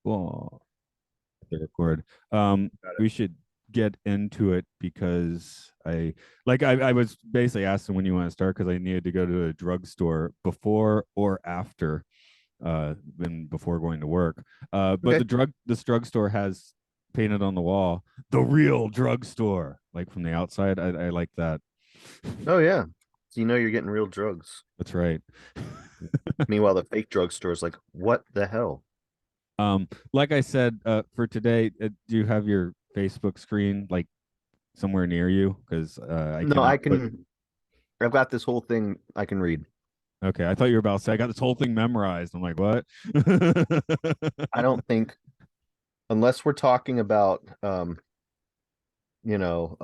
Well, the record. Um, we should get into it because I was basically asking when you want to start because I needed to go to a drugstore before or after than before going to work. But Okay. this drugstore has painted on the wall the real drugstore, like from the outside. I like that. Oh yeah. So you know you're getting real drugs. That's right. Meanwhile, the fake drugstore is like, what the hell? Like I said, for today, do you have your Facebook screen like somewhere near you? Because I No, I cannot put. can. I've got this whole thing I can read. Okay, I thought you were about to say I got this whole thing memorized. I'm like, what? I don't think, unless we're talking about, you know,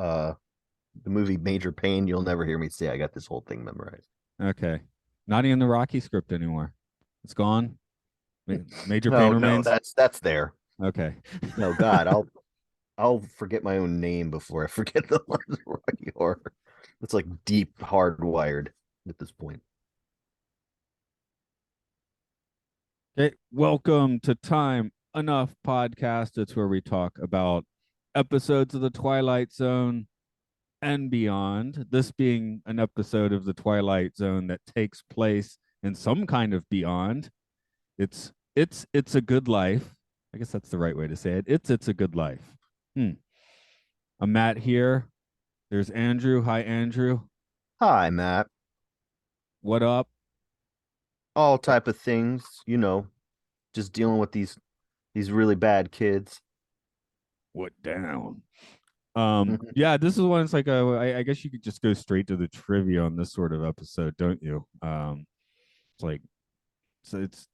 the movie Major Pain, you'll never hear me say I got this whole thing memorized. Okay, not even the Rocky script anymore. It's gone. Major pain No, no, remains. that's there. Okay. No, God, I'll forget my own name before I forget the lines of Rocky Horror. It's like deep hardwired at this point. Okay. Welcome to Time Enough Podcast. It's where we talk about episodes of the Twilight Zone and beyond. This being an episode of the Twilight Zone that takes place in some kind of beyond. It's a good life. I guess that's the right way to say it. It's a good life. Hmm. I'm Matt here. There's Andrew. Hi, Andrew. Hi, Matt. What up? All type of things, just dealing with these really bad kids. What down? Mhm. Yeah, this is one. It's like I guess you could just go straight to the trivia on this sort of episode, don't you? It's like so it's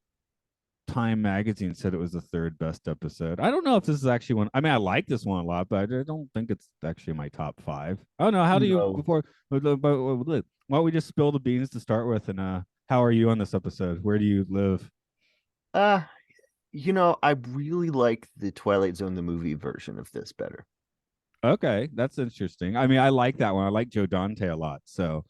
Time Magazine said it was the third best episode. I don't know if this is actually one. I mean, I like this one a lot, but I don't think it's actually my top five. I don't know. How do you No. before? Why don't we just spill the beans to start with? And how are you on this episode? Where do you live? Uh, I really like the Twilight Zone the movie version of this better. Okay, that's interesting. I mean, I like that one. I like Joe Dante a lot. So,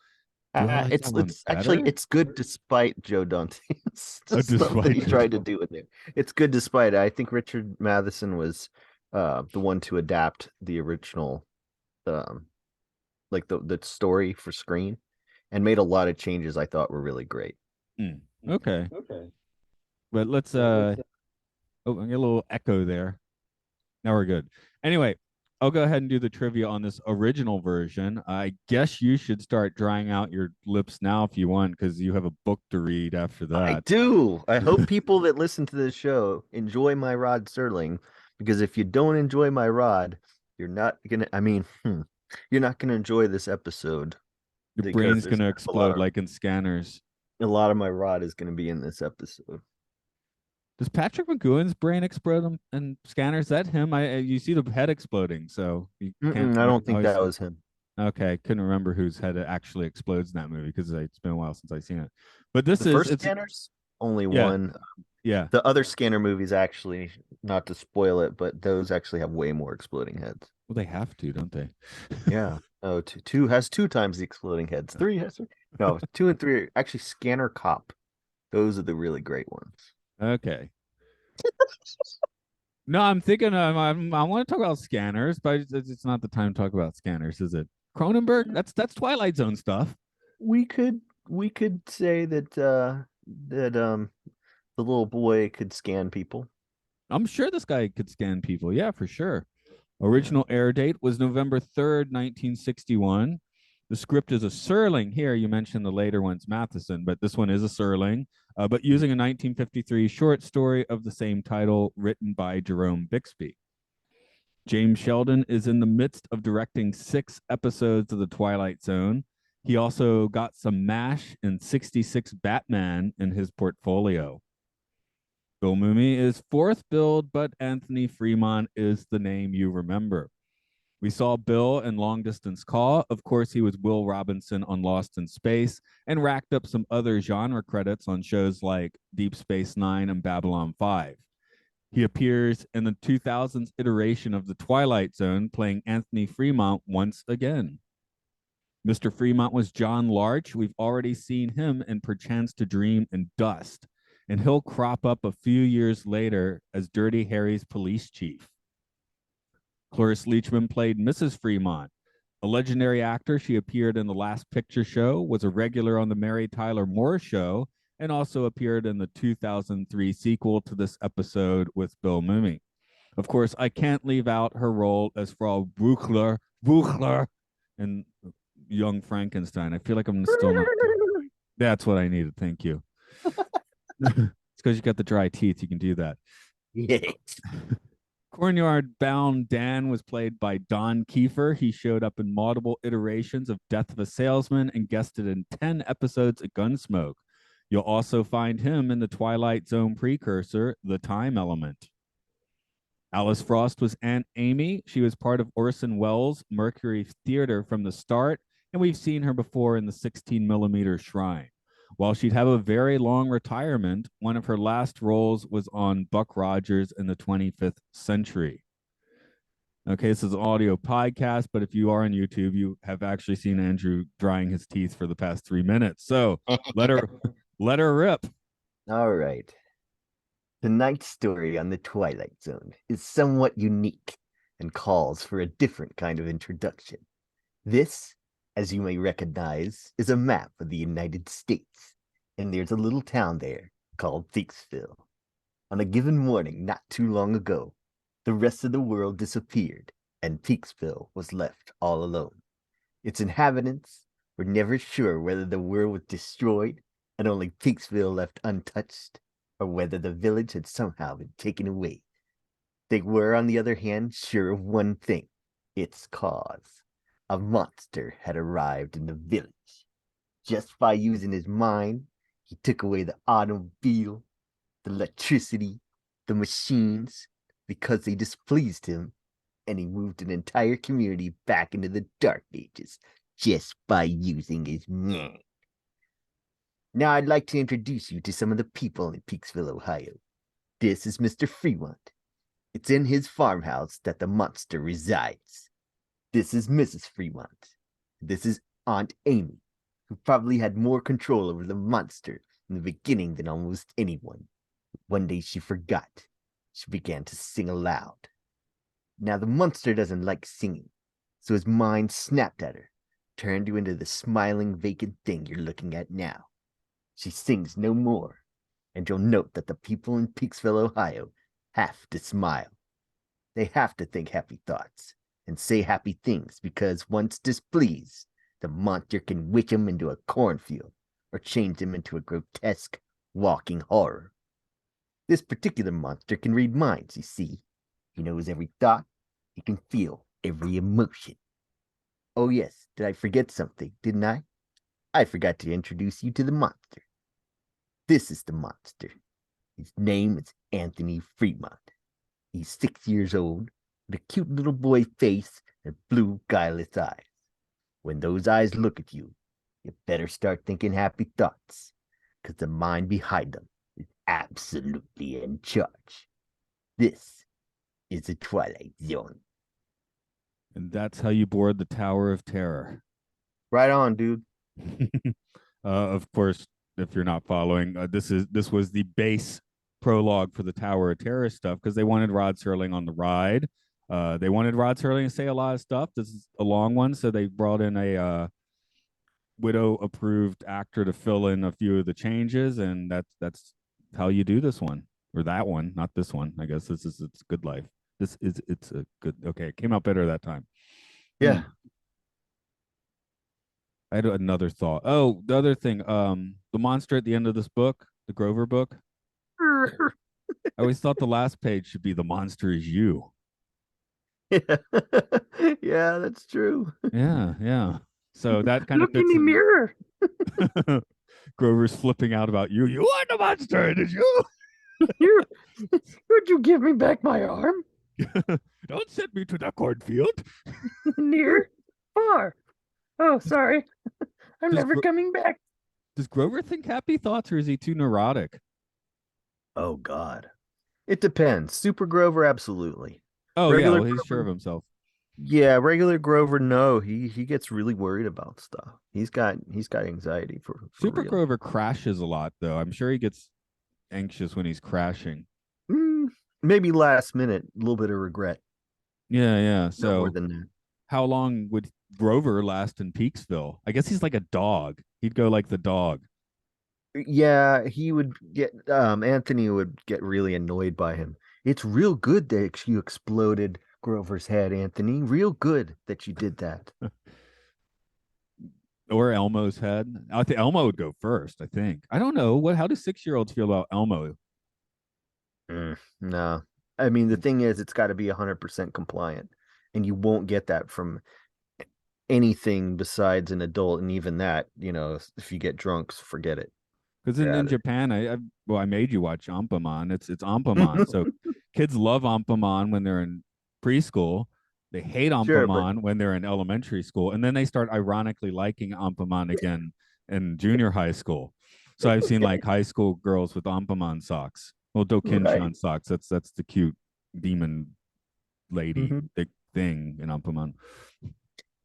do I like that one It's actually better? it's good despite Joe Dante's stuff that Despite he tried to do in there. It's good despite it. I think Richard Matheson was the one to adapt the original um like the story for screen and made a lot of changes I thought were really great. Okay, Okay. but let's oh, I get a little echo there. Now we're good. Anyway, I'll go ahead and do the trivia on this original version. I guess you should start drying out your lips now if you want, because you have a book to read after I that. do. I hope people that listen to this show enjoy my Rod Serling, because if you don't enjoy my Rod, you're not gonna. I mean, you're not gonna enjoy this episode Your because brain's there's gonna a lot explode of like in Scanners. my Rod is gonna be in this episode. Does Patrick McGowan's brain explode in Scanners? Is that him? You see the head exploding, so you can't I don't think always. that was him. Okay, couldn't remember whose head actually explodes in that movie because it's been a while since I've seen it. But The this is first it's scanners, only yeah, one. yeah. The other scanner movies actually, not to spoil it, but those actually have way more exploding heads. Well, they have to, don't they? Yeah. Oh, two has two times the exploding heads. Three has three. No, two and three are actually Scanner Cop. Those are the really great ones. Okay. No, I'm thinking I want to talk about Scanners, but it's not the time to talk about Scanners, is it? Cronenberg? That's Twilight Zone stuff. We could say that the little boy could scan people. I'm sure this guy could scan people. Yeah, for sure. Yeah. Original air date was November 3rd, 1961. The script is a Serling. Here, you mentioned the later one's Matheson, but this one is a Serling, but using a 1953 short story of the same title written by Jerome Bixby. James Sheldon is in the midst of directing 6 episodes of The Twilight Zone. He also got some MASH and 66 Batman in his portfolio. Bill Mumy is fourth billed, but Anthony Fremont is the name you remember. We saw Bill in Long Distance Call. Of course, he was Will Robinson on Lost in Space and racked up some other genre credits on shows like Deep Space Nine and Babylon 5. He appears in the 2000s iteration of The Twilight Zone, playing Anthony Fremont once again. Mr. Fremont was John Larch. We've already seen him in Perchance to Dream and Dust. and he'll crop up a few years later as Dirty Harry's police chief. Cloris Leachman played Mrs. Fremont. A legendary actor, she appeared in The Last Picture Show, was a regular on The Mary Tyler Moore Show, and also appeared in the 2003 sequel to this episode with Bill Mumy. Of course, I can't leave out her role as Frau Buchler in Young Frankenstein. I feel like I'm still not. That's what I needed. Thank you. It's because you got the dry teeth. You can do that. Yes. Cornyard bound Dan was played by Don Kiefer. He showed up in multiple iterations of Death of a Salesman and guested in 10 episodes of Gunsmoke. You'll also find him in the Twilight Zone precursor, The Time Element. Alice Frost was Aunt Amy. She was part of Orson Welles' Mercury Theater from the start, and we've seen her before in the 16mm Shrine. While she'd have a very long retirement, one of her last roles was on Buck Rogers in the 25th Century. Okay, this is an audio podcast, but if you are on YouTube, you have actually seen Andrew drying his teeth for the past 3 minutes. So let her rip. All right. Tonight's story on the Twilight Zone is somewhat unique and calls for a different kind of introduction. This, as you may recognize, is a map of the United States, and there's a little town there called Peaksville. On a given morning not too long ago, the rest of the world disappeared, and Peaksville was left all alone. Its inhabitants were never sure whether the world was destroyed and only Peaksville left untouched, or whether the village had somehow been taken away. They were, on the other hand, sure of one thing: its cause. A monster had arrived in the village. Just by using his mind, he took away the automobile, the electricity, the machines, because they displeased him, and he moved an entire community back into the Dark Ages just by using his mind. Now I'd like to introduce you to some of the people in Peaksville, Ohio. This is Mr. Fremont. It's in his farmhouse that the monster resides. This is Mrs. Fremont. This is Aunt Amy, who probably had more control over the monster in the beginning than almost anyone. One day she forgot. She began to sing aloud. Now the monster doesn't like singing, so his mind snapped at her, turned you into the smiling, vacant thing you're looking at now. She sings no more, and you'll note that the people in Peaksville, Ohio, have to smile. They have to think happy thoughts and say happy things, because once displeased, the monster can witch him into a cornfield or change him into a grotesque walking horror. This particular monster can read minds, you see. He knows every thought. He can feel every emotion. Oh yes, did I forget something, didn't I? I forgot to introduce you to the monster. This is the monster. His name is Anthony Fremont. He's 6 years old, with a cute little boy face and blue, guileless eyes. When those eyes look at you, you better start thinking happy thoughts, because the mind behind them is absolutely in charge. This is the Twilight Zone. And that's how you board the Tower of Terror. Right on, dude. Of course, if you're not following, this was the base prologue for the Tower of Terror stuff, because they wanted Rod Serling on the ride. They wanted Rod Serling to say a lot of stuff. This is a long one, so they brought in a widow-approved actor to fill in a few of the changes, and that's how you do this one, or that one, not this one. I guess It's Good Life. It's a good. Okay, it came out better that time. Yeah. I had another thought. Oh, the other thing, the monster at the end of this book, the Grover book. I always thought the last page should be "The monster is you." Yeah, yeah, that's true. Yeah. So that kind of Look in fits the in. mirror. Grover's flipping out about you. You are the monster. It is you. You, could you give me back my arm? Don't send me to the cornfield. Near? Far? Oh, sorry. I'm Does never Gro- coming back. Does Grover think happy thoughts, or is he too neurotic? Oh God. It depends. Super Grover, absolutely. Oh Regular yeah, well, he's sure of Grover, himself. yeah, regular Grover, no. He gets really worried about stuff. He's got anxiety for Super real. Grover crashes a lot, though. I'm sure he gets anxious when he's crashing. Maybe last minute, a little bit of regret. Yeah. No more So than that. how long would Grover last in Peaksville? I guess he's like a dog. He'd go like the dog. Yeah, he would get Anthony would get really annoyed by him. It's real good that you exploded Grover's head, Anthony. Real good that you did that. Or Elmo's head. I think Elmo would go first, I think. I don't know. How do 6-year-olds feel about Elmo? No. I mean, the thing is, it's got to be 100% compliant, and you won't get that from anything besides an adult, and even that, if you get drunk, forget it. Because You're in out of Japan, I made you watch Ampamon. It's Ampamon. So kids love Ampamon when they're in preschool. They hate Sure, but Ampamon when they're in elementary school, and then they start ironically liking Ampamon again in junior high school. So I've seen like high school girls with Ampamon socks. Well, right. Dokinshan socks. That's the cute demon lady Mhm. thing in Ampamon.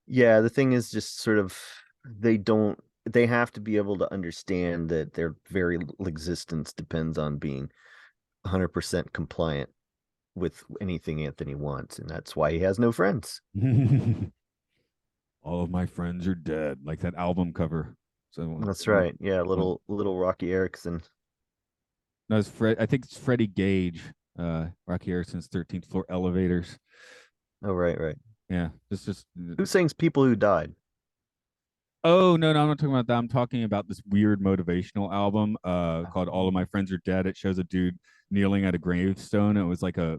Yeah, the thing is just sort of they have to be able to understand that their very existence depends on being 100% compliant with anything Anthony wants, and that's why he has no friends. All of my friends are dead, like that album cover. So That's right. Yeah, well, little Rocky Erickson. no, it's Fred. I think it's Freddie Gage, Rocky Erickson's 13th Floor Elevators. Oh, right. Yeah, it's just. Who sings People Who Died? Oh no, I'm not talking about that. I'm talking about this weird motivational album, called "All of My Friends Are Dead." It shows a dude kneeling at a gravestone. It was like a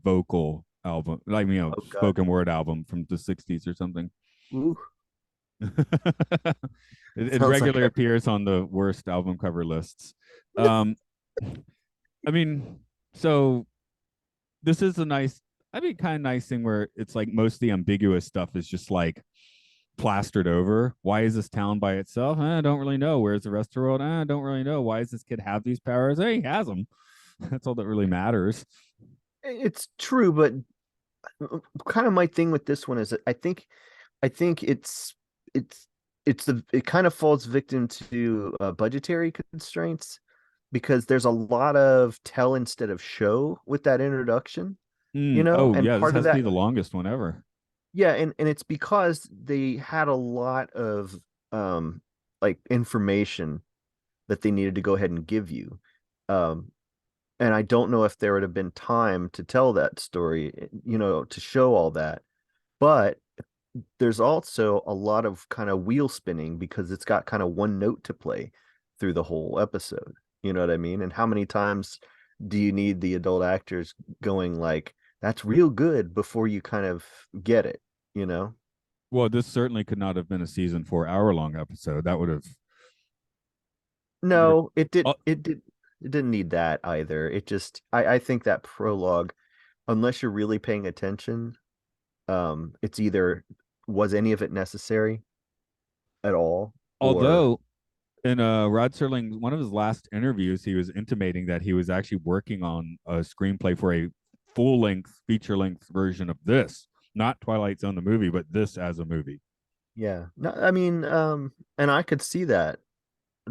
vocal album, like Oh God. spoken word album from the '60s or something. Ooh, It sounds like regularly appears on the worst album cover lists. Um, I mean, so this is a nice, I mean, kind of nice thing where it's like most of the ambiguous stuff is just like plastered over. Why is this town by itself? I don't really know. Where's the rest of the world? I don't really know. Why does this kid have these powers? Hey, he has them. That's all that really matters. it's true, but kind of my thing with this one is that I think it's it kind of falls victim to budgetary constraints because there's a lot of tell instead of show with that introduction, Oh and yeah, this part of has to be that, the longest one ever. yeah, and it's because they had a lot of um like information that they needed to go ahead and give you. Um and I don't know if there would have been time to tell that story, to show all that. But there's also a lot of kind of wheel spinning because it's got kind of one note to play through the whole episode. You know what I mean? And how many times do you need the adult actors going like, that's real good before you kind of get it, you know? Well, this certainly could not have been a season 4 hour long episode. That would have. No, Oh, it didn't need that either. It just I think that prologue, unless you're really paying attention, it's either was any of it necessary at all, or although in Rod Serling, one of his last interviews, he was intimating that he was actually working on a screenplay for a full length, feature length version of this, not Twilight Zone the movie, but this as a movie. yeah. No, I mean, and I could see that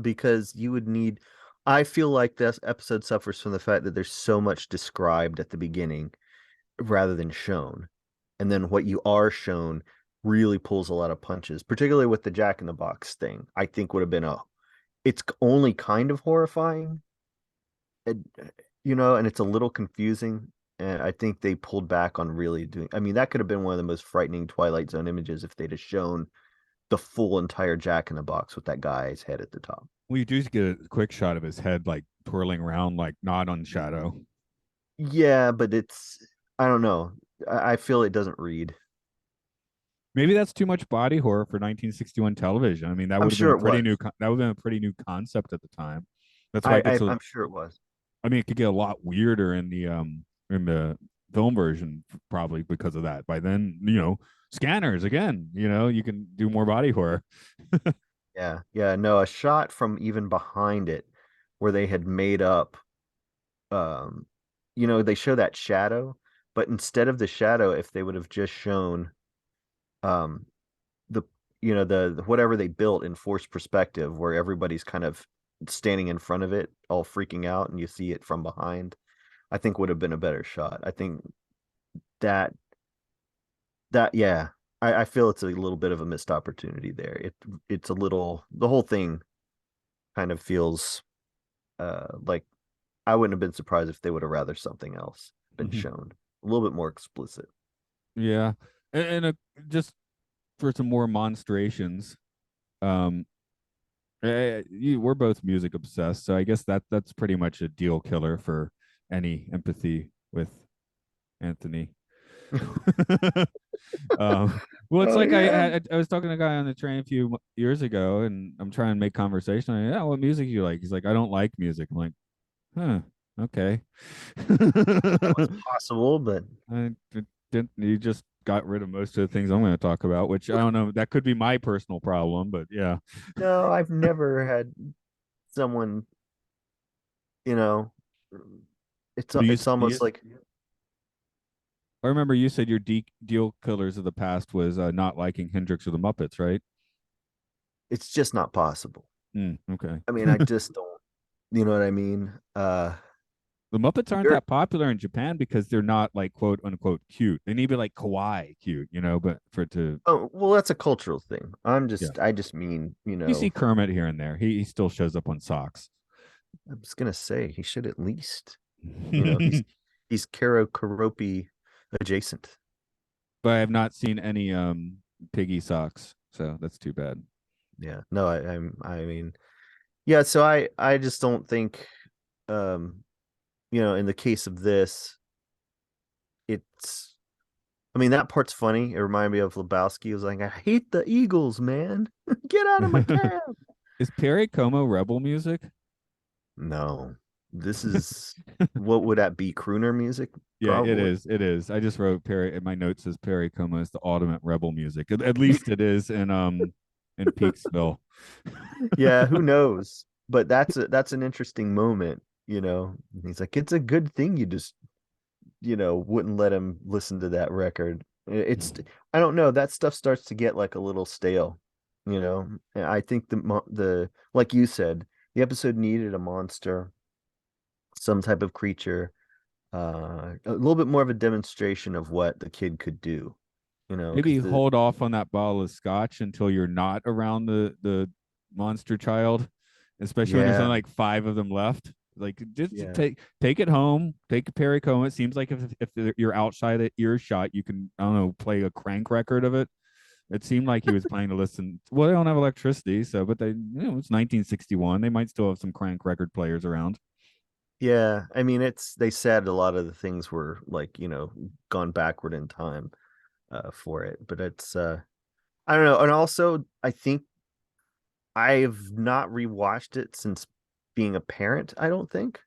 because you would need. I feel like this episode suffers from the fact that there's so much described at the beginning rather than shown, and then what you are shown really pulls a lot of punches, particularly with the Jack in the Box thing. I think would have been a. It's only kind of horrifying, and, and it's a little confusing. And I think they pulled back on really doing. I mean, that could have been one of the most frightening Twilight Zone images if they'd have shown the full entire Jack in the Box with that guy's head at the top. Well, you do get a quick shot of his head like twirling around, like not on shadow. Yeah, but I don't know. I feel it doesn't read. Maybe that's too much body horror for 1961 television. I mean, that I'm would have been sure a it pretty new. was. That would have been a pretty new concept at the time. That's why it gets. I'm sure it was. I mean, it could get a lot weirder in the film version, probably because of that. By then, scanners again. You can do more body horror. Yeah. No, a shot from even behind it where they had made up, um, they show that shadow, but instead of the shadow, if they would have just shown, um, the, the whatever they built in forced perspective, where everybody's kind of standing in front of it, all freaking out, and you see it from behind, I think would have been a better shot. I think that yeah, I feel it's a little bit of a missed opportunity there. It's a little, the whole thing kind of feels like I wouldn't have been surprised if they would have rather something else been Mhm. shown, a little bit more explicit. Yeah, and just for some more monstrations, um, we're both music obsessed, so I guess that's pretty much a deal killer for any empathy with Anthony. Well, it's Oh like yeah. I was talking to a guy on the train a few years ago, and I'm trying to make conversation. Yeah, what music do you like? He's like, I don't like music. I'm like, huh, okay. That was possible, but I didn't. You just got rid of most of the things I'm going to talk about, which I don't know. That could be my personal problem, but yeah. no, I've never had someone, you know, But it's almost like I remember you said your deal killers of the past was not liking Hendrix or the Muppets, right? it's just not possible. Okay. I mean, I just don't, you know what I mean? The Muppets aren't You're that popular in Japan because they're not like quote unquote cute. They need to be like kawaii cute, but for it to oh, well, that's a cultural thing. yeah. I just mean, You see Kermit here and there. He still shows up on socks. I was gonna say he should at least, But he's Karo Karopi adjacent. I have not seen any piggy socks, so that's too bad. Yeah, no, I mean, yeah. So I just don't think, um, in the case of this, it's. I mean, that part's funny. It reminded me of Lebowski. He was like, "I hate the Eagles, man. Get out of my cab." Is Perry Como rebel music? No, this is what would that be? Crooner music, Yeah, it probably. is. It is. I just wrote Perry in my notes says Perry Como is the ultimate rebel music. At least it is in Peaksville. Yeah, who knows? But that's an interesting moment. He's like, it's a good thing you just wouldn't let him listen to that record. It's I don't know, that stuff starts to get like a little stale. And I think the like you said, the episode needed a monster, some type of creature, a little bit more of a demonstration of what the kid could do. Maybe Because the hold off on that bottle of scotch until you're not around the monster child, especially when there's only yeah, like five of them left. Like just yeah, take it home, take a Perry Como. It seems like if you're outside of earshot, you can I don't know play a crank record of it. It seemed like he was planning to listen. Well, they don't have electricity, so but it's 1961. They might still have some crank record players around. yeah. I mean, they said a lot of the things were like gone backward in time for it, but it's I don't know. And also, I think I've not rewatched it since being a parent, I don't think.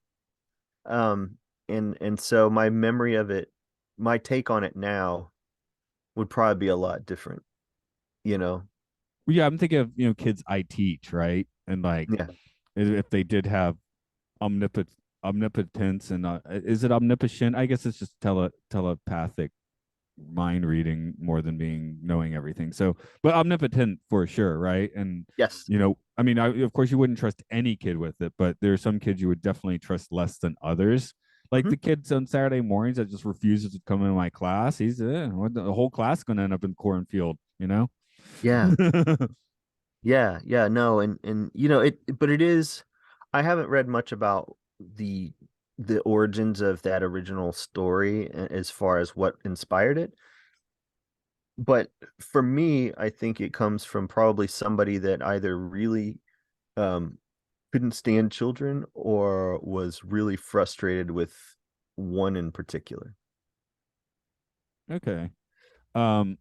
Um and so my memory of it, my take on it now would probably be a lot different, you know. Well, yeah, I'm thinking of kids I teach, right? And like Yeah. if they did have omnipotence and is it omniscient? I guess it's just telepathic mind reading more than being knowing everything. So, but omnipotent for sure, right? And Yes. I mean, of course, you wouldn't trust any kid with it, but there are some kids you would definitely trust less than others. Like Mhm. the kids on Saturday mornings that just refuses to come in my class. He's the whole class going to end up in cornfield, Yeah. Yeah, yeah, no, and but it is. I haven't read much about the origins of that original story as far as what inspired it. But for me, I think it comes from probably somebody that either really um couldn't stand children or was really frustrated with one in particular. Okay. Um,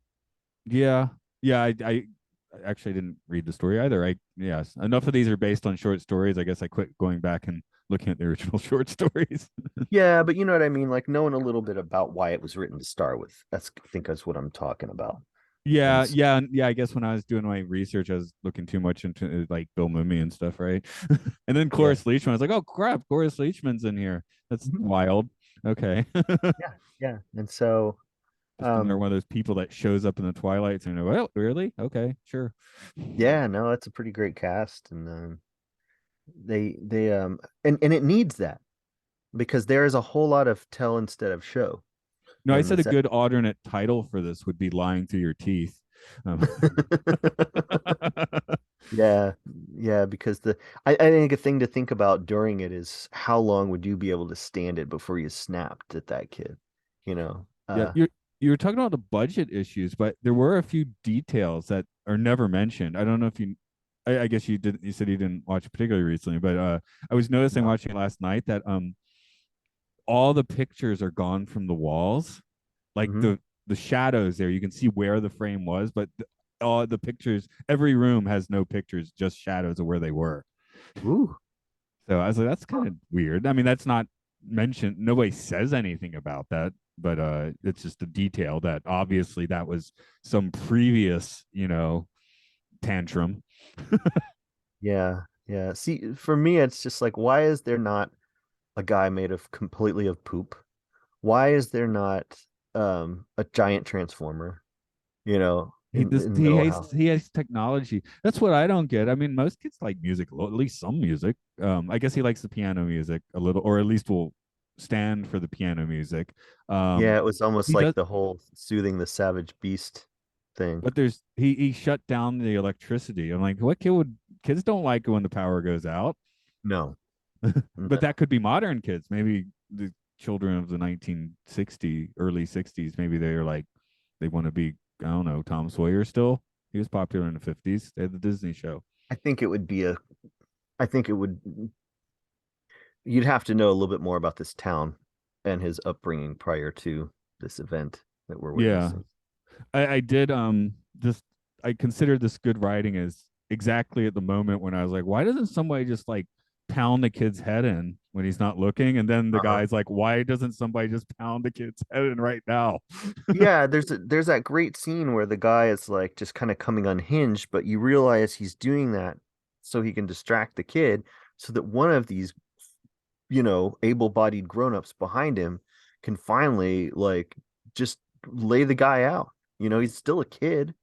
yeah, yeah. I actually didn't read the story either. Yes, enough of these are based on short stories. I guess I quit going back and looking at the original short stories. Yeah, but you know what I mean, like knowing a little bit about why it was written to start with. I think that's what I'm talking about. And Yeah, yeah, yeah. I guess when I was doing my research, I was looking too much into like Bill Mummy and stuff, right? And then yeah. Cloris Leachman, I was like, oh crap, Cloris Leachman's in here. That's Mhm. wild. Okay. Yeah, yeah. And so Just another um one of those people that shows up in the Twilight Zone. Well, really? Okay, sure. yeah, no, it's a pretty great cast. And And it needs that because there is a whole lot of tell instead of show No, I in said a this. good alternate title for this would be Lying Through Your Teeth. Um, Yeah, yeah, because I think a thing to think about during it is how long would you be able to stand it before you snapped at that kid, you know? yeah, you were talking about the budget issues, but there were a few details that are never mentioned. I don't know if you, I guess you didn't. You said you didn't watch particularly recently, but I was noticing No. watching it last night that all the pictures are gone from the walls, like Hmm. the shadows there. You can see where the frame was, but all the pictures, every room has no pictures, just shadows of where they were. Ooh. So I was like, that's kind of weird. I mean, that's not mentioned. Nobody says anything about that, but it's just a detail that obviously that was some previous, tantrum. Yeah, yeah. See, for me, it's just like, why is there not a guy made of completely of poop? Why is there not a giant transformer, He just in the middle of the house? he has technology. That's what I don't get. I mean, most kids like music, at least some music. I guess he likes the piano music a little, or at least will stand for the piano music. Yeah, Um, it was almost he does, like the whole soothing the savage beast thing. but there's he shut down the electricity. I'm like, what kid would kids don't like it when the power goes out? No, But no. that could be modern kids. Maybe the children of the 1960 early 60s, maybe they're like they want to be, I don't know, Tom Sawyer still. He was popular in the 50s. They had the Disney show. I think it would be I think it would, you'd have to know a little bit more about this town and his upbringing prior to this event that we're Yeah. witnessing. I did this I considered this good writing as exactly at the moment when I was like, why doesn't somebody just like pound the kid's head in when he's not looking? And then the Uh-huh. guy's like, why doesn't somebody just pound the kid's head in right now? Yeah, there's that great scene where the guy is like just kind of coming unhinged, but you realize he's doing that so he can distract the kid so that one of these, able-bodied grown-ups behind him can finally like just lay the guy out. He's still a kid,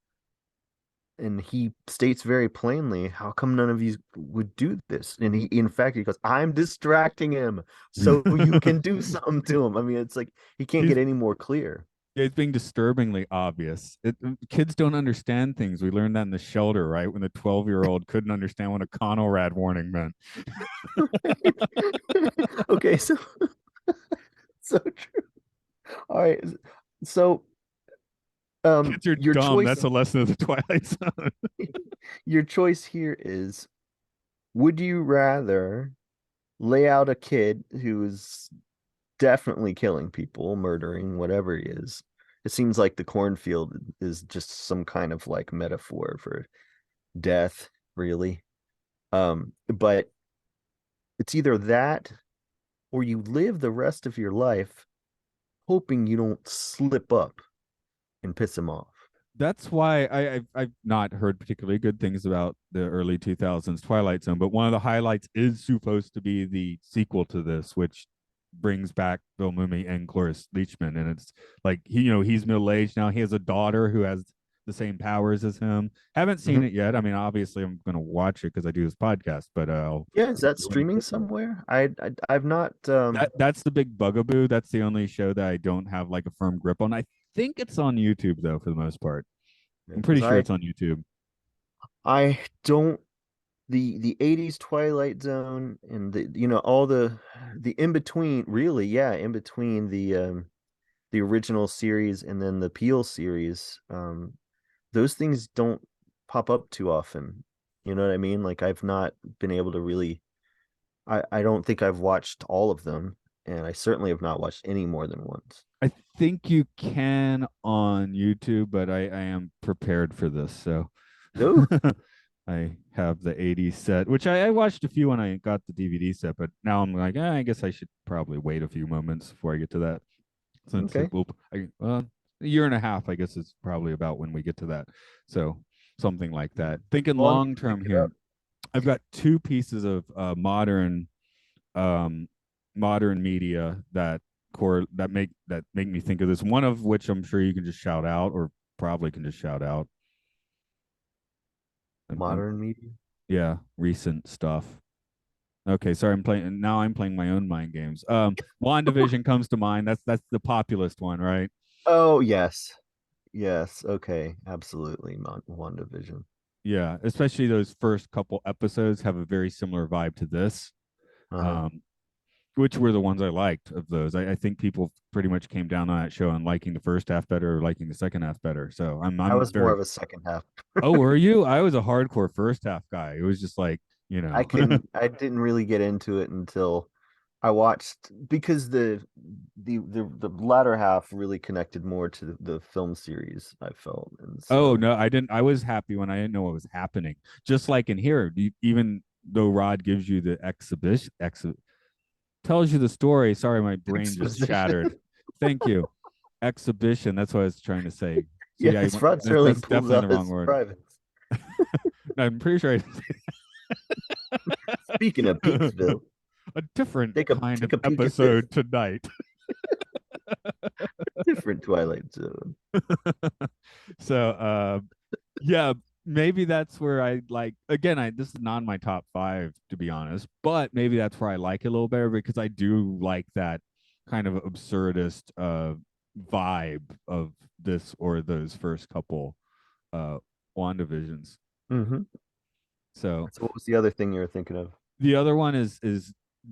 and he states very plainly, how come none of you would do this? And in fact, he goes, I'm distracting him so you can do something to him. I mean, it's like he can't he's get any more clear. Yeah, it's being disturbingly obvious. Kids don't understand things. We learned that in the shelter, right? When the 12-year-old couldn't understand what a Conelrad warning meant. Okay, so true. All right. So Kids are your dumb. choice That's a lesson of the Twilight Zone. your choice here is, would you rather lay out a kid who's definitely killing people, murdering, whatever he is? It seems like the cornfield is just some kind of like metaphor for death, really. But it's either that or you live the rest of your life hoping you don't slip up and piss him off. That's why I've not heard particularly good things about the early 2000s Twilight Zone, but one of the highlights is supposed to be the sequel to this, which brings back Bill Mummy and Cloris Leachman, and it's like he's middle aged now. He has a daughter who has the same powers as him. Haven't seen Mhm. it yet. I mean, obviously, I'm going to watch it because I do this podcast, but Yeah, is that when I streaming get to it. somewhere? I've not That's the big bugaboo. That's the only show that I don't have like a firm grip on. I think it's on YouTube though, for the most part. I'm pretty because sure I it's on YouTube. I don't the 80s Twilight Zone and all the in between, really, yeah, in between the original series and then the Peel series, those things don't pop up too often. You know what I mean? Like I've not been able to really, I don't think I've watched all of them, and I certainly have not watched any more than once. I think you can on YouTube, but I am prepared for this. So No. I have the 80s set, which I watched a few when I got the DVD set, but now I'm like, I guess I should probably wait a few moments before I get to that. Since Okay. a year and a half, I guess is probably about when we get to that. So something like that. Thinking Well, I'm long gonna pick term it here, up. I've got two pieces of um, modern media that make me think of this. One of which I'm sure you can just shout out, or probably can just shout out. I'm Modern media. yeah, recent stuff. Okay, sorry, I'm playing my own mind games. WandaVision comes to mind. That's the populist one, right? Oh, yes. Yes. Okay. Absolutely. WandaVision. Yeah, especially those first couple episodes have a very similar vibe to this. Uh-huh. Um, which were the ones I liked of those. I think people pretty much came down on that show and liking the first half better or liking the second half better. So I I'm was more very. of a second half. Oh, were you? I was a hardcore first half guy. It was just like, you know. I didn't really get into it until I watched, because the latter half really connected more to the film series, I felt. And Oh so no, I didn't. I was happy when I didn't know what was happening. Just like in here, even though Rod gives you the tells you the story. Sorry, my brain just exposition. shattered. Thank you. Exhibition. That's what I was trying to say. See, Yes, Rod Serling that's pulls definitely out the wrong his word. privates. I'm pretty sure Speaking of Peaksville, a different kind take of a peek at this. episode tonight. Different Twilight Zone. So yeah, maybe that's where I like again, I this is not my top five to be honest, but maybe that's where I like it a little better because I do like that kind of absurdist vibe of this or those first couple uh WandaVisions. Hmm. So So what was the other thing you were thinking of? the other one is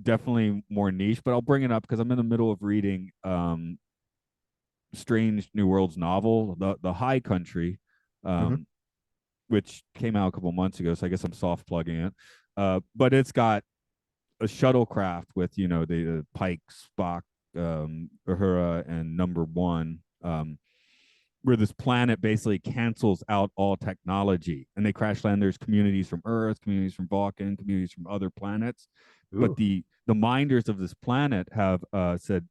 definitely more niche, but I'll bring it up because I'm in the middle of reading Strange New Worlds novel, the High Country, Hmm. um, which came out a couple months ago. So I guess I'm soft plugging it. But it's got a shuttlecraft with the Pike, Spock, Uhura, and Number One, where this planet basically cancels out all technology, and they crash land. There's communities from Earth, communities from Vulcan, communities from other planets, but Ooh. the minders of this planet have said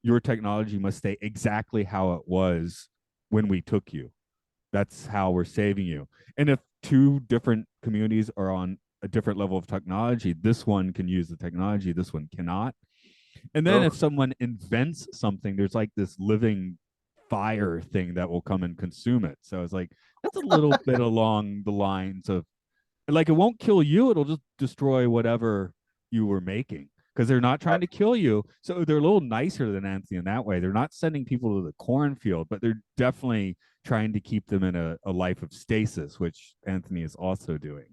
your technology must stay exactly how it was when we took you. That's how we're saving you. And if two different communities are on a different level of technology, this one can use the technology, this one cannot. And then if Oh. someone invents something, there's like this living fire thing that will come and consume it. So it's like that's a little bit along the lines of like it won't kill you, it'll just destroy whatever you were making because they're not trying to kill you. So they're a little nicer than Anthony in that way. They're not sending people to the cornfield, but they're definitely trying to keep them in a life of stasis, which Anthony is also doing.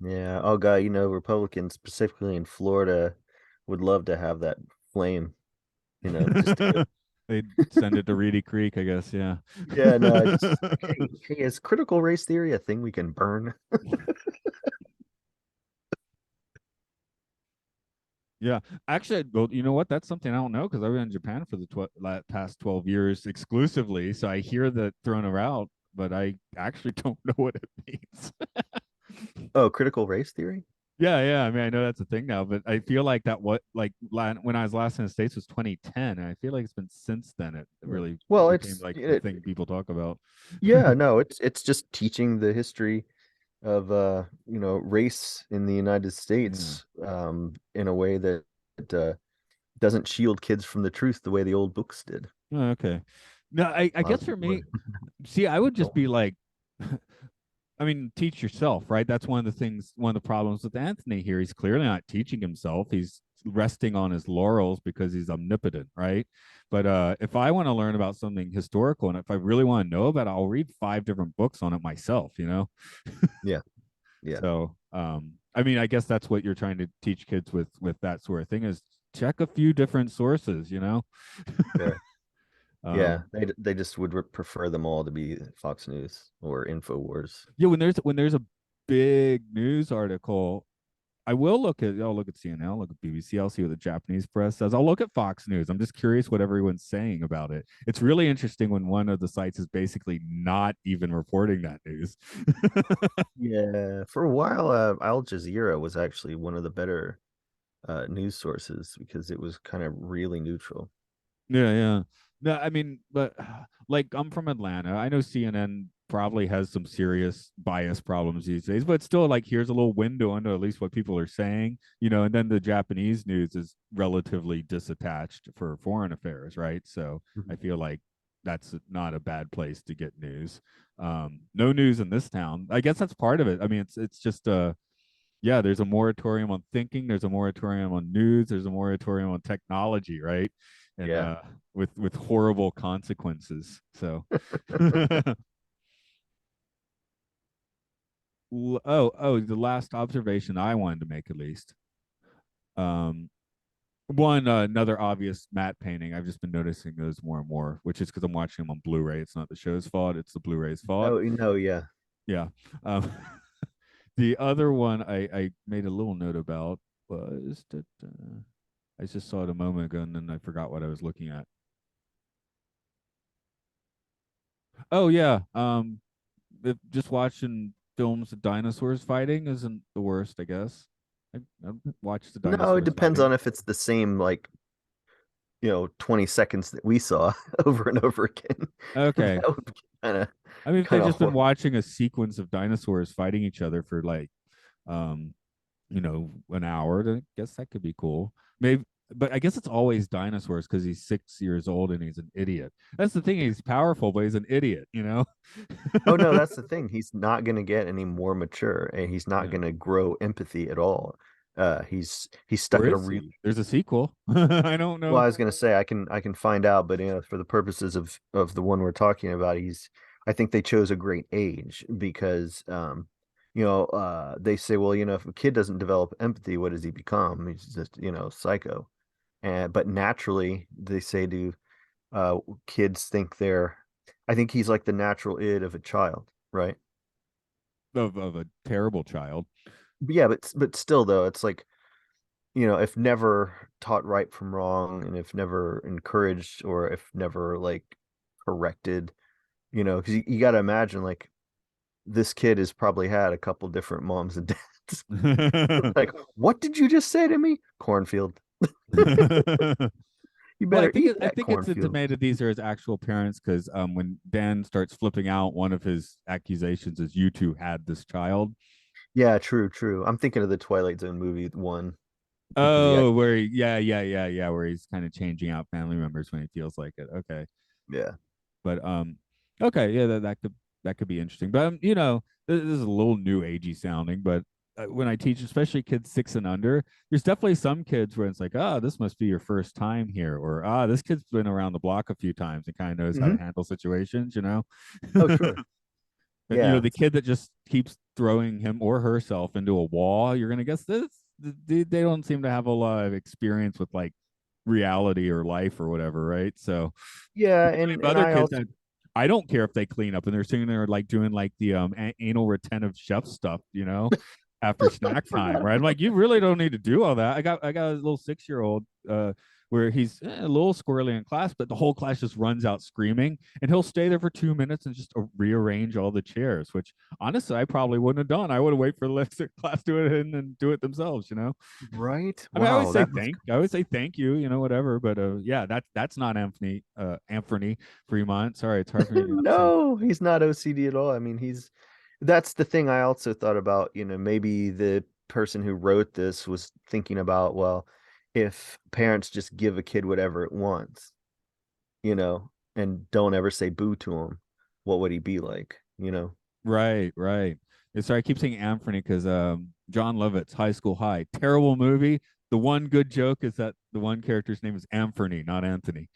Yeah. Oh God, Republicans specifically in Florida would love to have that flame, just to go. They send it to Reedy Creek, I guess. Yeah. Yeah, no, it's just like, hey, is critical race theory a thing we can burn? Yeah, actually, well, you know what? That's something I don't know because I've been in Japan for the past 12 years exclusively. So I hear that thrown around, but I actually don't know what it means. Oh, critical race theory? Yeah, yeah. I mean, I know that's a thing now, but I feel like that when I was last in the States was 2010, and I feel like it's been since then it Yeah. really Well, became like the thing people talk about. yeah, no, it's just teaching the history of race in the United Yeah. States in a way that doesn't shield kids from the truth the way the old books did. Oh, okay. No, I A lot guess of for people me, see, I would just don't. be like, I mean, teach yourself, right? That's one of the things, one of the problems with Anthony here. He's clearly not teaching himself. He's resting on his laurels because he's omnipotent, right? But if I want to learn about something historical and if I really want to know about it, I'll read 5 different books on it myself. Yeah, yeah. So, I mean, I guess that's what you're trying to teach kids with that sort of thing is check a few different sources. Fair. Yeah, um, they just would prefer them all to be Fox News or InfoWars. yeah, when there's a big news article, I'll look at CNN, I'll look at BBC, I'll see what the Japanese press says. I'll look at Fox News. I'm just curious what everyone's saying about it. It's really interesting when one of the sites is basically not even reporting that news. Yeah, for a while, Al Jazeera was actually one of the better news sources because it was kind of really neutral. Yeah, yeah. No, I mean, but like I'm from Atlanta. I know CNN probably has some serious bias problems these days, but still, like, here's a little window into at least what people are saying. And then the Japanese news is relatively disattached for foreign affairs, right? So I Mhm. feel like that's not a bad place to get news. No news in this town. I guess that's part of it. I mean, it's just yeah, there's a moratorium on thinking, there's a moratorium on news, there's a moratorium on technology, right? And Yeah. with horrible consequences. So the last observation I wanted to make, at least. Um, one another obvious matte painting. I've just been noticing those more and more, which is because I'm watching them on Blu-ray. It's not the show's fault; it's the Blu-ray's fault. Oh no, yeah. Yeah. Um, the other one I made a little note about was that I just saw it a moment ago, and then I forgot what I was looking at. Oh yeah, just watching films of dinosaurs fighting isn't the worst, I guess. I watched the No, it dinosaurs depends fighting. on if it's the same, like, 20 seconds that we saw over and over again. Okay. That would be kind of I mean, if they've kind of just been horrible. watching a sequence of dinosaurs fighting each other for like, um, an hour, then I guess that could be cool. Maybe, but I guess it's always dinosaurs because he's 6 years old and he's an idiot. That's the thing. He's powerful, but he's an idiot, you know? Oh no, that's the thing. He's not going to get any more mature, and he's not Yeah. going to grow empathy at all. He's Or stuck in a is really he? There's a sequel. I don't well. know. I was going to say I can find out, but for the purposes of the one we're talking about, I think they chose a great age because they say, well, if a kid doesn't develop empathy, what does he become? He's just psycho. And but naturally, they say to kids think they're. I think he's like the natural id of a child, right? Of a terrible child. But yeah, but still though, it's like, if never taught right from wrong, and if never encouraged, or if never like corrected, because you got to imagine, like, this kid has probably had a couple different moms and dads. Like, what did you just say to me? Cornfield. You Well, better eat I that think it's cornfield. intimated these are his actual parents because when Dan starts flipping out, one of his accusations is you two had this child. Yeah, true, true. I'm thinking of the Twilight Zone movie one, because Oh, where yeah, where he's kind of changing out family members when he feels like it. Okay, yeah. but okay, yeah, that could be interesting. But this is a little new agey sounding, but when I teach, especially kids 6 and under, there's definitely some kids where it's like, ah, this must be your first time here, or this kid's been around the block a few times and kind of knows how to Hmm. handle situations, Oh, sure. But Yeah. the kid that just keeps throwing him or herself into a wall, you're gonna guess this. They don't seem to have a lot of experience with like reality or life or whatever, right? So Yeah, I have and other I kids also that I don't care if they clean up and they're sitting there like doing like the anal retentive chef stuff, after I snack time, forgot right? I'm about like, you really don't need to do all that. I got a little 6-year-old where he's a little squirrely in class, but the whole class just runs out screaming, and he'll stay there for 2 minutes and just rearrange all the chairs. Which honestly, I probably wouldn't have done. I would have waited for the class to do it and then do it themselves. right. I mean, Wow, that must. I always say thank you, whatever. But yeah, that's not Anthony Fremont. Sorry, it's hard for me to say. No, he's not OCD at all. I mean, that's the thing I also thought about, maybe the person who wrote this was thinking about, well, if parents just give a kid whatever it wants, and don't ever say boo to him, what would he be like, Right, right. And sorry, I keep saying Anthony because John Lovett's High School High, terrible movie. The one good joke is that the one character's name is Anthony, not Anthony.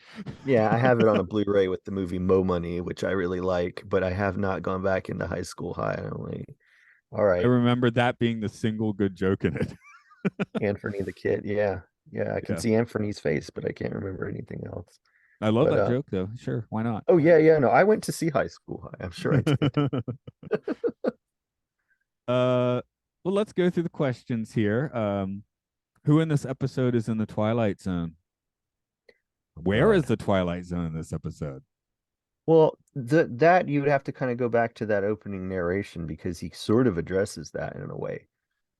Yeah, I have it on a Blu-ray with the movie Mo Money, which I really like, but I have not gone back into High School High. I'm like, all I right, remember that being the single good joke in it. Anthony the Kid. Yeah. Yeah, I can Yeah. see Anthony's face, but I can't remember anything else. I love But that joke though. Sure, why not? oh yeah, yeah, no, I went to see High School High. I'm sure I did. Well, let's go through the questions here. Who in this episode is in the Twilight Zone? Oh Where is God. the Twilight Zone in this episode? Well, that you would have to kind of go back to that opening narration, because he sort of addresses that in a way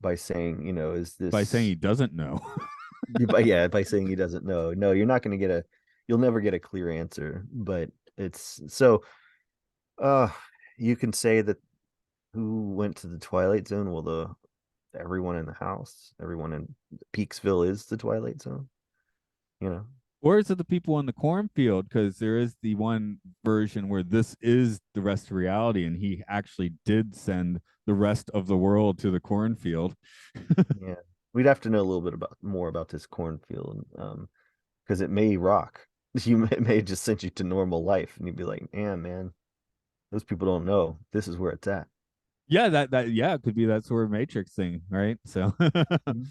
by saying, is By saying this he doesn't know. by saying he doesn't know. No, you're not going to you'll never get a clear answer, but it's so uh you can say that who went to the Twilight Zone? Well, everyone in the house, everyone in Peaksville is the Twilight Zone, you know. Or is it the people in the cornfield? Because there is the one version where this is the rest of reality, and he actually did send the rest of the world to the cornfield. Yeah, we'd have to know a little bit more about this cornfield, because it may rock. It may just send you to normal life, and you'd be like, man, those people don't know this is where it's at. Yeah, that yeah, it could be that sort of Matrix thing, right? So Mhm.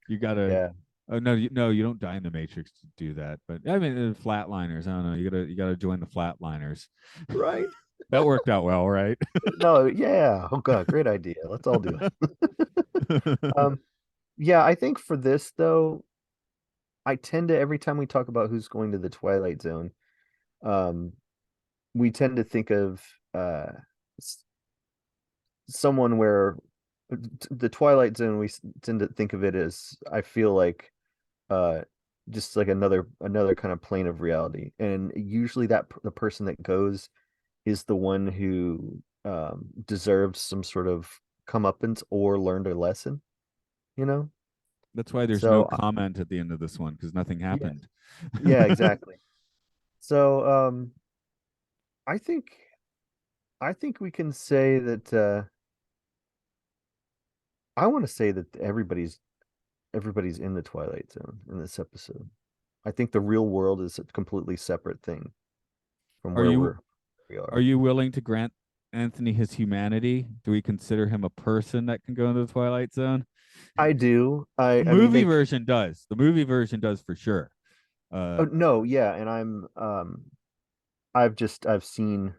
you gotta. Yeah, Oh no, you don't die in the Matrix to do that. But I mean, the flatliners. I don't know. You gotta join the flatliners. right. That worked out well, right? No, yeah. Oh God, great idea. Let's all do it. Yeah, I think for this though, I tend to every time we talk about who's going to the Twilight Zone, um, we tend to think of s- someone where the Twilight Zone, tend to think of it as, I feel like, uh just like another kind of plane of reality. And usually the person that goes is the one who deserved some sort of comeuppance or learned a lesson, you know? That's why there's no So comment at the end of this one because nothing yeah, happened. yeah, exactly. So I think I think we can say that I want to say that everybody's in the Twilight Zone in this episode. I think the real world is a completely separate thing from Are where you we are are. you willing to grant Anthony his humanity? Do we consider him a person that can go into the Twilight Zone? I do. The I mean movie version does. The movie version does for sure. oh no, yeah, and I've seen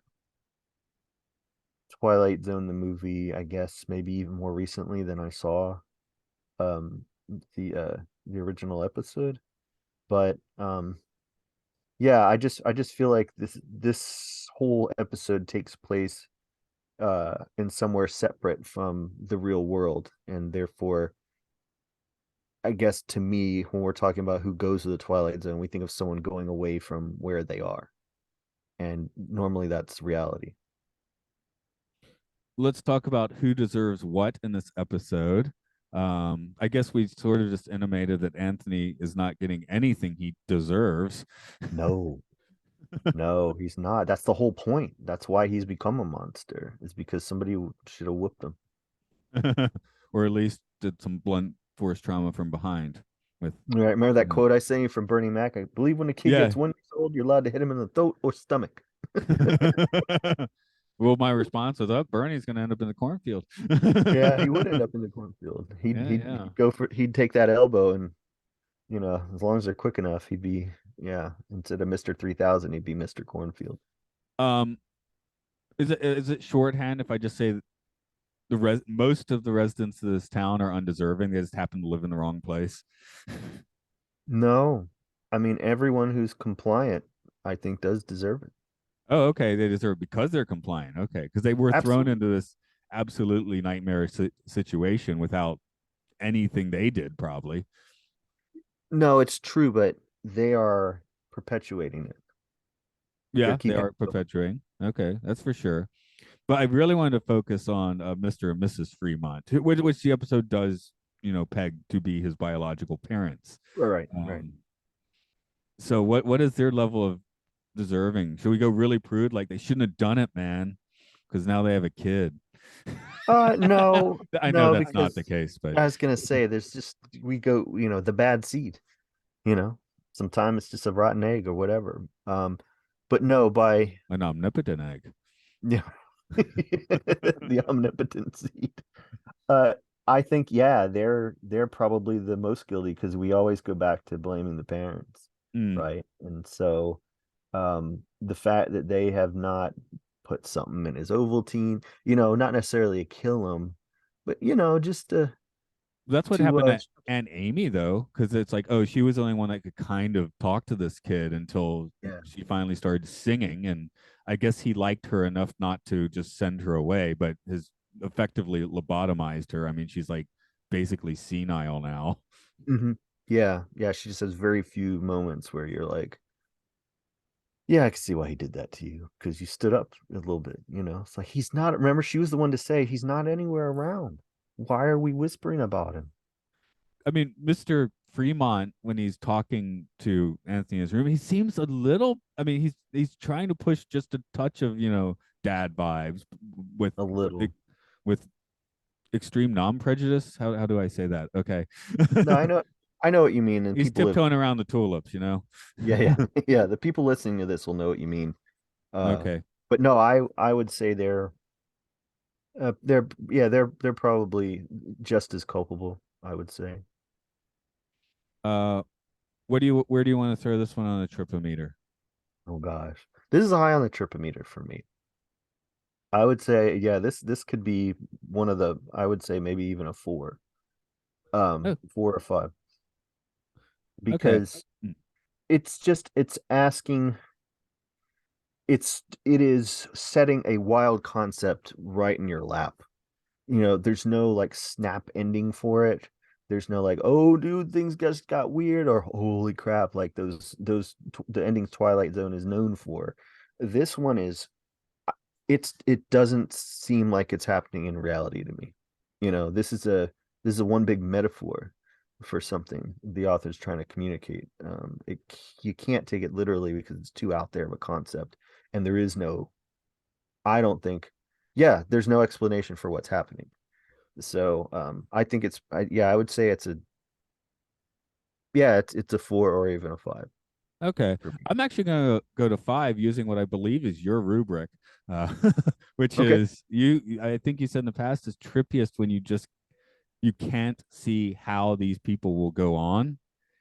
Twilight Zone the movie, I guess maybe even more recently than I saw um the uh the original episode. But yeah, I just feel like this whole episode takes place in somewhere separate from the real world, and therefore I guess to me, when we're talking about who goes to the Twilight Zone, we think of someone going away from where they are. And normally that's reality. Let's talk about who deserves what in this episode. I guess we sort of just intimated that Anthony is not getting anything he deserves. No, no, he's not. That's the whole point. That's why he's become a monster, is because somebody should have whooped him. Or at least did some blunt force trauma from behind with Right, remember that you know quote I sang from Bernie Mac? I believe when a kid yeah. gets 1 year old, you're allowed to hit him in the throat or stomach. Well, my response was, oh, Bernie's going to end up in the cornfield. Yeah, he would end up in the cornfield. He'd Yeah, he'd yeah. he'd go for he'd take that elbow, and as long as they're quick enough, he'd be, yeah, instead of Mr. 3000, he'd be Mr. Cornfield. Um, is it shorthand if I just say most of the residents of this town are undeserving? They just happen to live in the wrong place. No, I mean everyone who's compliant, I think, does deserve it. Oh, okay. They deserve it because they're compliant. Okay, because they were thrown Absolutely. into this absolutely nightmare situation without anything they did, probably. No, it's true, but they are perpetuating it. They're Yeah, they keeping are it going. perpetuating. Okay, that's for sure. But I really wanted to focus on Mr. and Mrs. Fremont, which the episode does, peg to be his biological parents. Right, right. Um, so what is their level of deserving? Should we go really prude, like they shouldn't have done it, man, because now they have a kid? No, I know no, that's not the because case, but I was gonna say there's just we go, the bad seed, you know. Sometimes it's just a rotten egg or whatever. But no, by an omnipotent egg. yeah, the omnipotent seed. Uh, I think, yeah, they're probably the most guilty because we always go back to blaming the parents, Mm. right? And so, the fact that they have not put something in his Ovaltine, not necessarily to kill him, but just That's what to happened to Aunt Amy, though, because it's like, oh, she was the only one that could kind of talk to this kid until yeah. she finally started singing, and I guess he liked her enough not to just send her away, but has effectively lobotomized her. I mean, she's like basically senile now. Hmm. Yeah, yeah, she just has very few moments where you're like, yeah, I can see why he did that to you because you stood up a little bit, It's like he's not, remember, she was the one to say he's not anywhere around. Why are we whispering about him? I mean, Mr. Fremont, when he's talking to Anthony in his room, he seems a little. I mean, he's trying to push just a touch of dad vibes with A little. with extreme non-prejudice. How do I say that? Okay. No, I know what you mean, and He's people have tiptoeing around the tulips, you know. yeah, yeah. The people listening to this will know what you mean. Uh, Okay. but no, I would say they're probably just as culpable, I would say. Uh, where do you want to throw this one on a tripometer? Oh gosh. This is high on the tripometer for me. I would say, yeah, this could be one of the, I would say maybe even a four. Oh, 4 or 5. okay. Because it's asking, it is setting a wild concept right in your lap. There's no like snap ending for it. There's no like, oh dude, things just got weird, or holy crap, like the ending Twilight Zone is known for. This one is, it doesn't seem like it's happening in reality to me. This is a one big metaphor for something the author's trying to communicate. You can't take it literally because it's too out there of a concept, and there is no, I don't think, yeah, there's no explanation for what's happening. So I think I would say it's a 4 or even a 5 Okay. for me. I'm actually going to go to 5 using what I believe is your rubric, uh, which Okay. is I think you said in the past is trippiest when you can't see how these people will go on.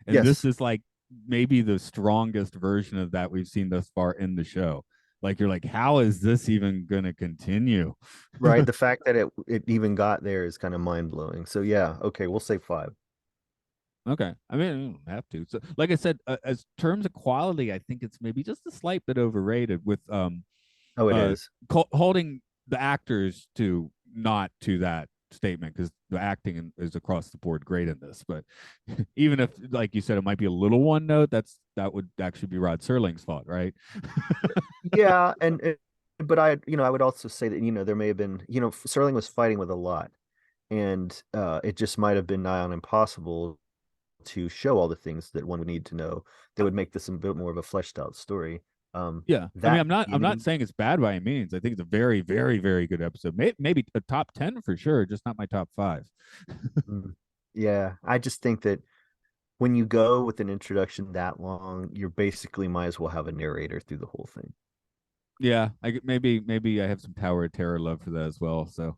And this Yes. is like maybe the strongest version of that we've seen thus far in the show. Like you're like, how is this even going to continue? Right. The fact that it even got there is kind of mind blowing. So yeah, okay, we'll say 5. Okay. I mean, you don't have to. So, like I said, as terms of quality, I think it's maybe just a slight bit overrated with Oh, it is. holding the actors to not to that statement because the acting is across the board great in this. But even if, like you said, it might be a little one note, that would actually be Rod Serling's fault, right? Yeah, but I would also say that there may have been, Sterling was fighting with a lot, and it just might have been nigh on impossible to show all the things that one would need to know that would make this a bit more of a fleshed out story. Yeah, I mean, That I'm not beginning, saying it's bad by any means. I think it's a very, very, very good episode. Maybe a top 10 for sure, just not my top 5. mm, yeah, I just think that when you go with an introduction that long, you're basically might as well have a narrator through the whole thing. Yeah, maybe I have some Tower of Terror love for that as well. So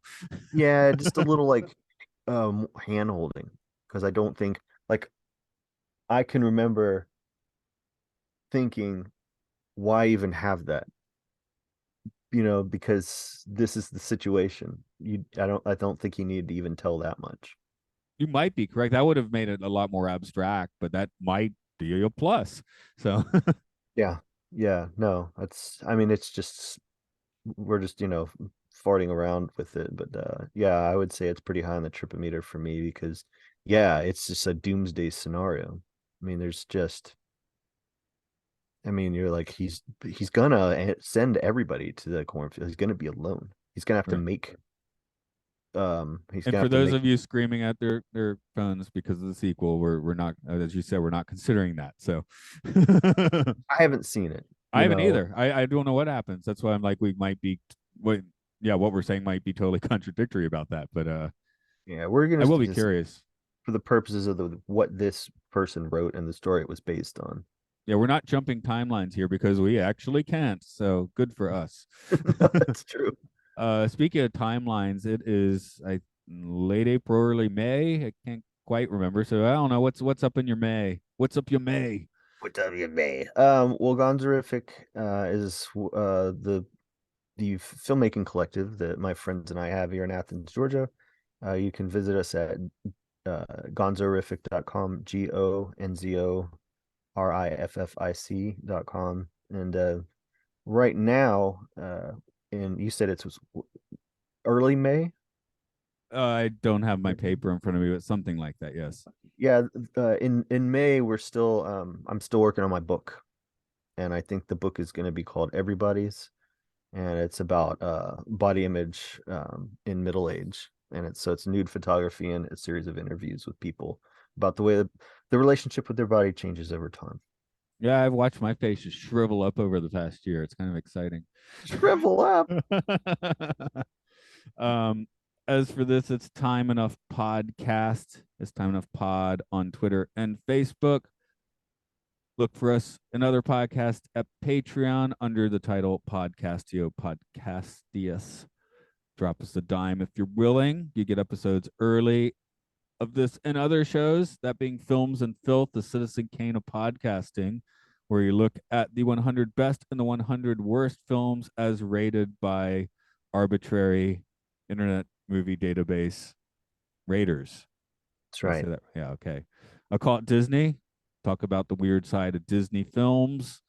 Yeah, just a little like hand holding, because I don't think, like, I can remember thinking, why even have that? Because this is the situation. I don't think you need to even tell that much. you might be correct. That would have made it a lot more abstract, but that might be a plus. So Yeah. Yeah, no, I mean, it's just, we're just, farting around with it. But yeah, I would say it's pretty high on the tripometer for me because, yeah, it's just a doomsday scenario. I mean, you're like, he's gonna send everybody to the cornfield. He's gonna be alone. He's gonna have to right. make he's And gonna for have to those make of you screaming at their phones because of the sequel, we're not, as you said, we're not considering that. So I haven't seen it, I haven't either. I don't know what happens. That's why I'm like we might be what yeah, what we're saying might be totally contradictory about that. But yeah, we're I gonna will be just, curious. for the purposes of what this person wrote and the story it was based on. Yeah, we're not jumping timelines here because we actually can't. So good for us. That's true. Speaking of timelines, it is late April, early May. I can't quite remember, so I don't know what's up in your May. What's up your May? What WMA? Well, Gonzorific is the filmmaking collective that my friends and I have here in Athens, Georgia. You can visit us at gonzorific.com, GONZORIFFIC.com. And right now, and you said it was early May. I don't have my paper in front of me, but something like that. Yes. Yeah, in May we're still I'm still working on my book, and I think the book is going to be called Everybody's, and it's about body image in middle age, and it's nude photography and a series of interviews with people about the way the relationship with their body changes over time. Yeah, I've watched my face just shrivel up over the past year. It's kind of exciting. Shrivel up. um, as for this, it's Time Enough Podcast. It's Time Enough Pod on Twitter and Facebook. Look for us and other podcasts at Patreon under the title Podcastio Podcastius. Drop us a dime if you're willing. You get episodes early of this and other shows, that being Films and Filth, the Citizen Kane of podcasting, where you look at the 100 best and the 100 worst films as rated by arbitrary Internet Movie Database raters. That's right. Yeah, okay. I'll call it Disney. Talk about the weird side of Disney films.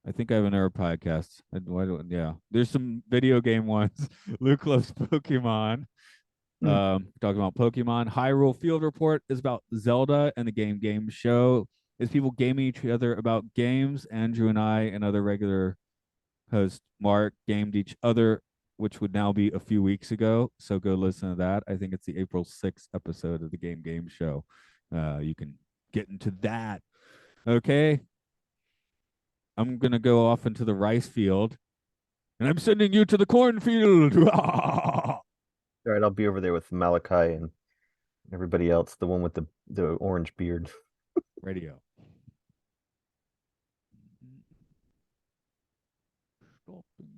I think I have another podcast. Yeah, there's some video game ones. Luke loves Pokemon. Talking about Pokemon. Hyrule Field Report is about Zelda and the Game Show is people gaming each other about games. Andrew and I and other regular host Mark gamed each other, which would now be a few weeks ago. So go listen to that. I think it's the April 6th episode of the Game Show. You can get into that. Okay. I'm going to go off into the rice field and I'm sending you to the cornfield. All right, I'll be over there with Malachi and everybody else, the one with the orange beard. Radio.